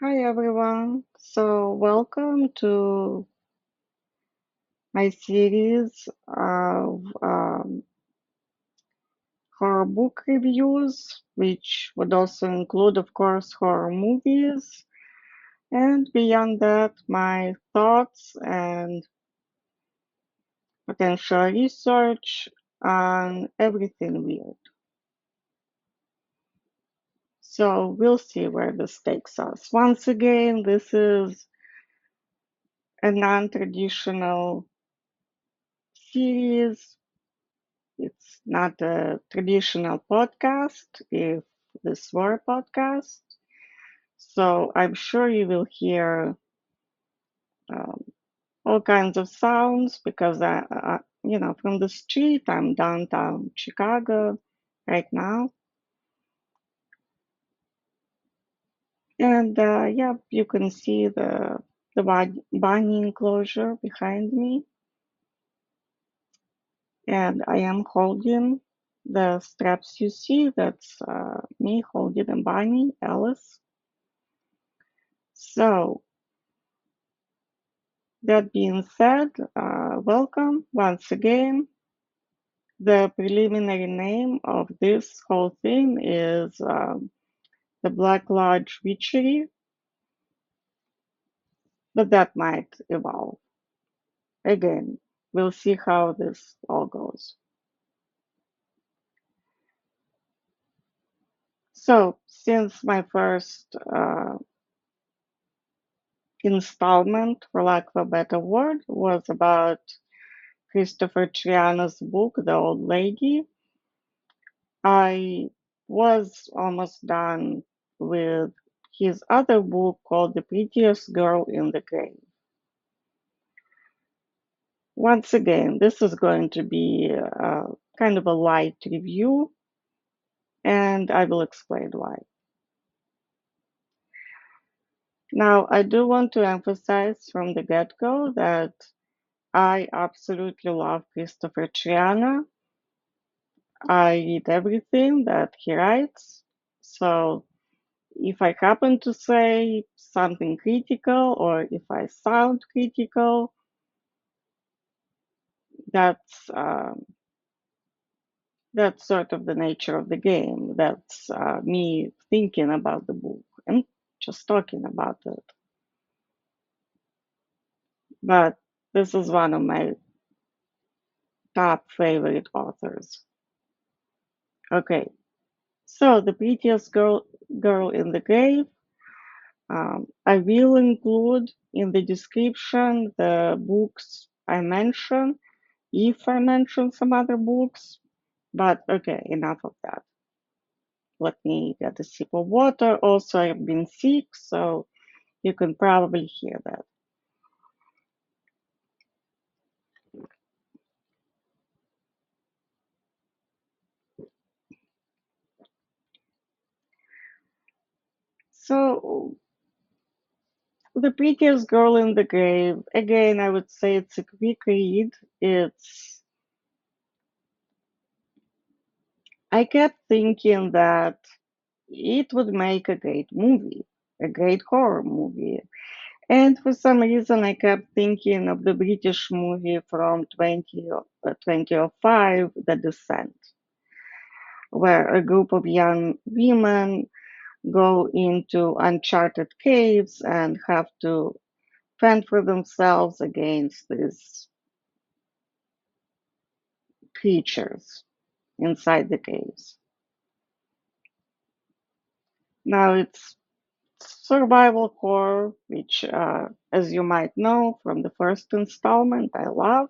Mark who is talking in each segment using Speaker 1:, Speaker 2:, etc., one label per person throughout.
Speaker 1: Hi everyone. So welcome to my series of horror book reviews, which would also include, of course, horror movies, and beyond that, my thoughts and potential research on everything weird. So we'll see where this takes us. Once again, this is a non-traditional series. It's not a traditional podcast, if this were a podcast. So I'm sure you will hear um, all kinds of sounds because from the street, I'm downtown Chicago right now. And yeah, you can see the bunny enclosure behind me. And I am holding the straps you see. That's me holding a bunny, Alice. So, that being said, welcome once again. The preliminary name of this whole thing is the Black Lodge Witchery, but that might evolve. Again, we'll see how this all goes. So, since my first installment, for lack of a better word, was about Kristopher Triana's book, The Old Lady, I was almost done with his other book called The Prettiest Girl in the Grave. Once again, this is going to be kind of a light review, and I will explain why. Now, I do want to emphasize from the get-go that I absolutely love Kristopher Triana. I read everything that he writes, so if I happen to say something critical or if I sound critical, that's that's sort of the nature of the game. That's me thinking about the book and just talking about it. But this is one of my top favorite authors. Okay, so the prettiest girl in the grave. I will include in the description the books I mentioned, if I mention some other books. But okay, enough of that. Let me get a sip of water. Also, I've been sick, so you can probably hear that. So, The Prettiest Girl in the Grave, again, I would say it's a quick read. I kept thinking that it would make a great movie, a great horror movie. And for some reason, I kept thinking of the British movie from 2005, The Descent, where a group of young women go into uncharted caves and have to fend for themselves against these creatures inside the caves. Now, it's survival horror, which, as you might know from the first installment, I love.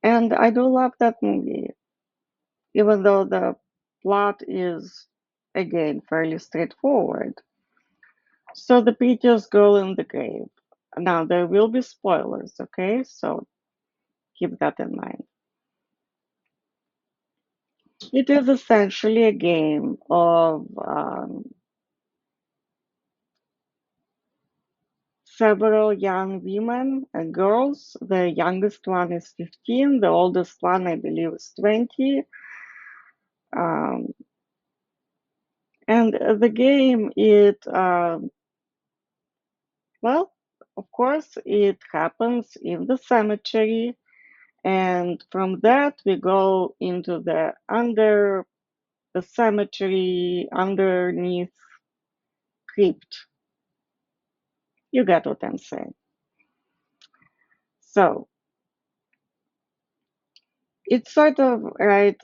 Speaker 1: And I do love that movie, even though the plot is, again, fairly straightforward. So, the prettiest girl in the grave. Now, there will be spoilers, okay? So, keep that in mind. It is essentially a game of several young women and girls. The youngest one is 15, the oldest one, I believe, is 20. Um, And the game, well, of course, it happens in the cemetery, and from that we go into the under the cemetery, underneath crypt. You get what I'm saying. So it sort of right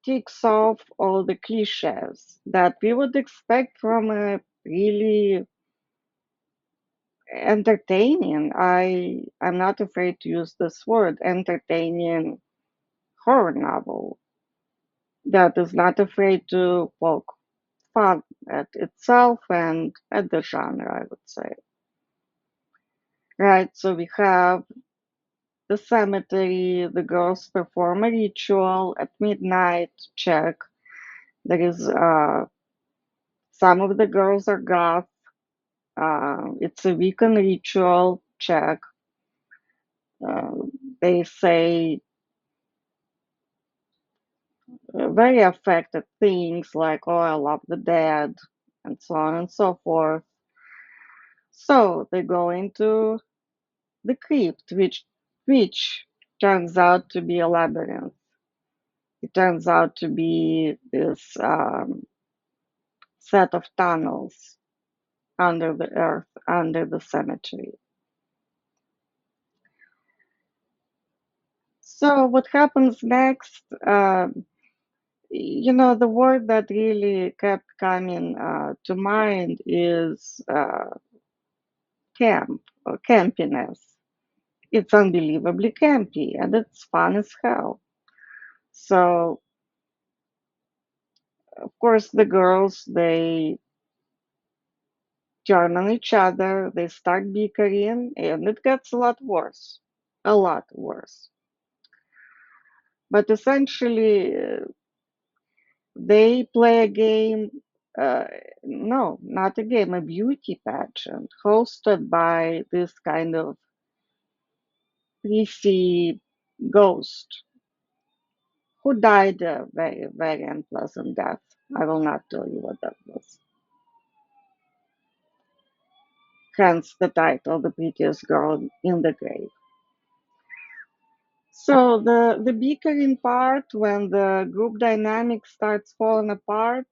Speaker 1: ticks off all the cliches that we would expect from a really entertaining. I'm not afraid to use this word, entertaining horror novel that is not afraid to poke fun at itself and at the genre, I would say. Right, so we have the cemetery, the girls perform a ritual at midnight, check. There is some of the girls are goth. It's a Wiccan ritual, check. Uh, they say very affected things like, oh, I love the dead, and so on and so forth. So they go into the crypt, which turns out to be a labyrinth. It turns out to be this set of tunnels under the earth, under the cemetery. So what happens next? The word that really kept coming to mind is camp or campiness. It's unbelievably campy and it's fun as hell. So, of course, the girls, they turn on each other, they start bickering, and it gets a lot worse. A lot worse. But essentially, they play a game, uh, no, not a game, a beauty pageant hosted by this kind of greasy ghost who died a very, very unpleasant death. I will not tell you what that was. Hence the title, The Prettiest Girl in the Grave. So the bickering part, when the group dynamic starts falling apart,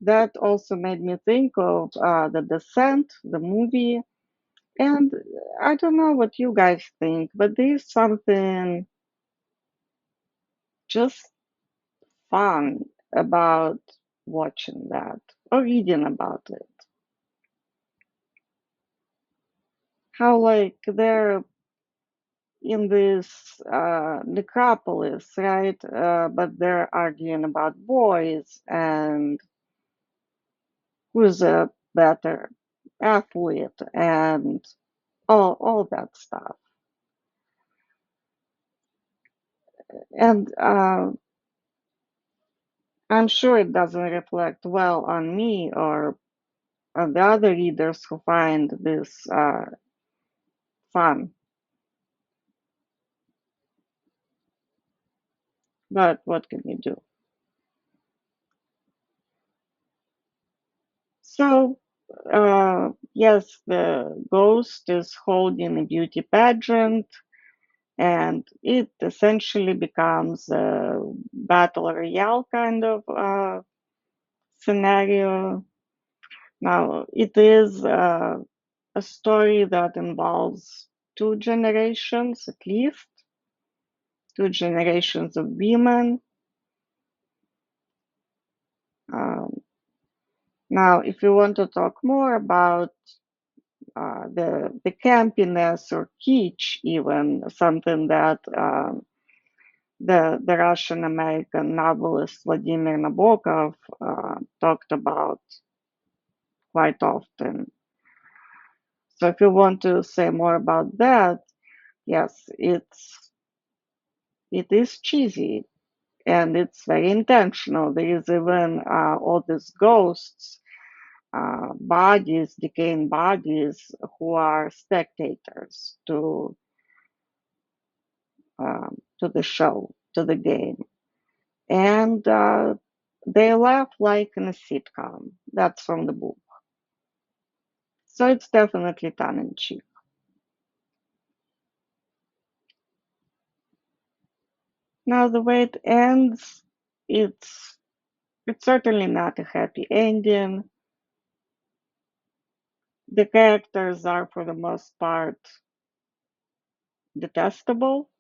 Speaker 1: that also made me think of The Descent, the movie. And I don't know what you guys think, but there's something just fun about watching that or reading about it. How like they're in this necropolis, right? But they're arguing about boys and who's a better athlete and all that stuff. And I'm sure it doesn't reflect well on me or on the other readers who find this fun. But what can you do? So, yes, the ghost is holding a beauty pageant, and it essentially becomes a battle royale kind of scenario. Now, it is a story that involves two generations, at least, two generations of women. Um, Now, if you want to talk more about the campiness or kitsch, even something that the Russian American novelist Vladimir Nabokov talked about quite often. So, if you want to say more about that, yes, it is cheesy and it's very intentional. There is even all these ghosts, bodies, decaying bodies, who are spectators to the show, to the game, and They laugh like in a sitcom. That's from the book. So it's definitely tongue in cheek. Now the way it ends, it's it's certainly not a happy ending. The characters are for the most part detestable.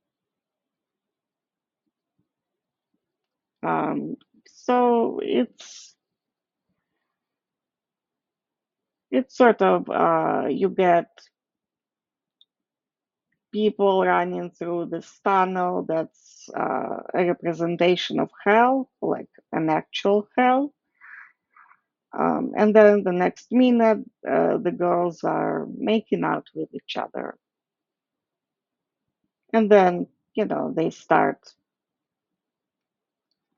Speaker 1: Um, so it's sort of you get people running through this tunnel that's a representation of hell, like an actual hell. And then the next minute, the girls are making out with each other. And then, they start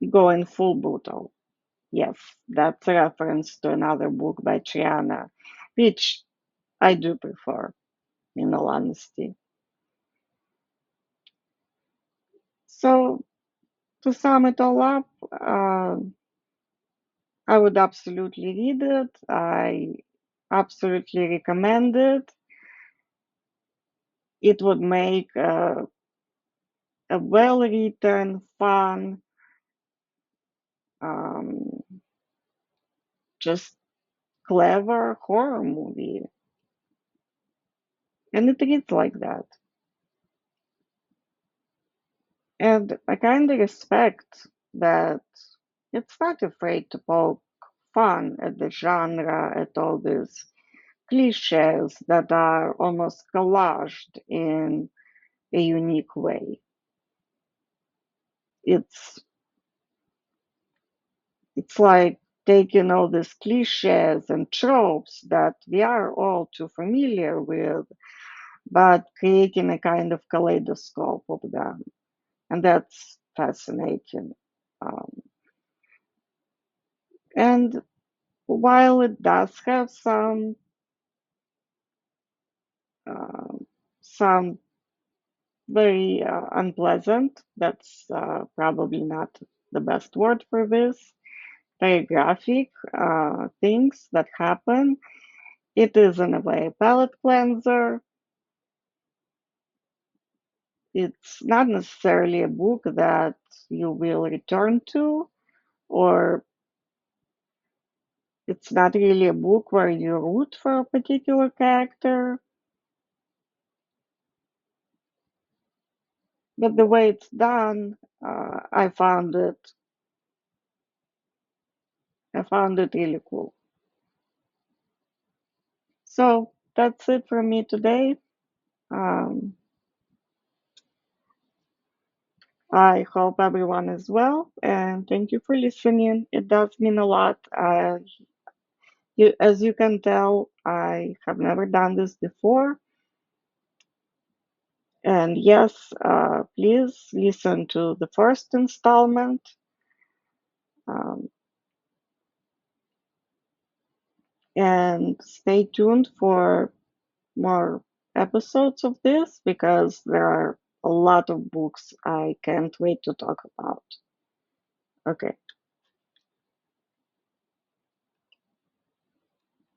Speaker 1: going full brutal. Yes, that's a reference to another book by Triana, which I do prefer, in all honesty. So, to sum it all up, I would absolutely read it. I absolutely recommend it. It would make a well written, fun, um, just clever horror movie. And it reads like that. And I kind of respect that it's not afraid to poke fun at the genre, at all these cliches that are almost collaged in a unique way. It's it's like taking all these cliches and tropes that we are all too familiar with, but creating a kind of kaleidoscope of them. And that's fascinating. Um, and while it does have uh, some very unpleasant, that's probably not the best word for this, very graphic things that happen. It is in a way a palate cleanser. It's not necessarily a book that you will return to, or it's not really a book where you root for a particular character, but the way it's done, I found it really cool. So that's it for me today. Um, I hope everyone is well, and thank you for listening. It does mean a lot. As you can tell, I have never done this before. And yes, please listen to the first installment, um, and stay tuned for more episodes of this because there are a lot of books I can't wait to talk about. Okay.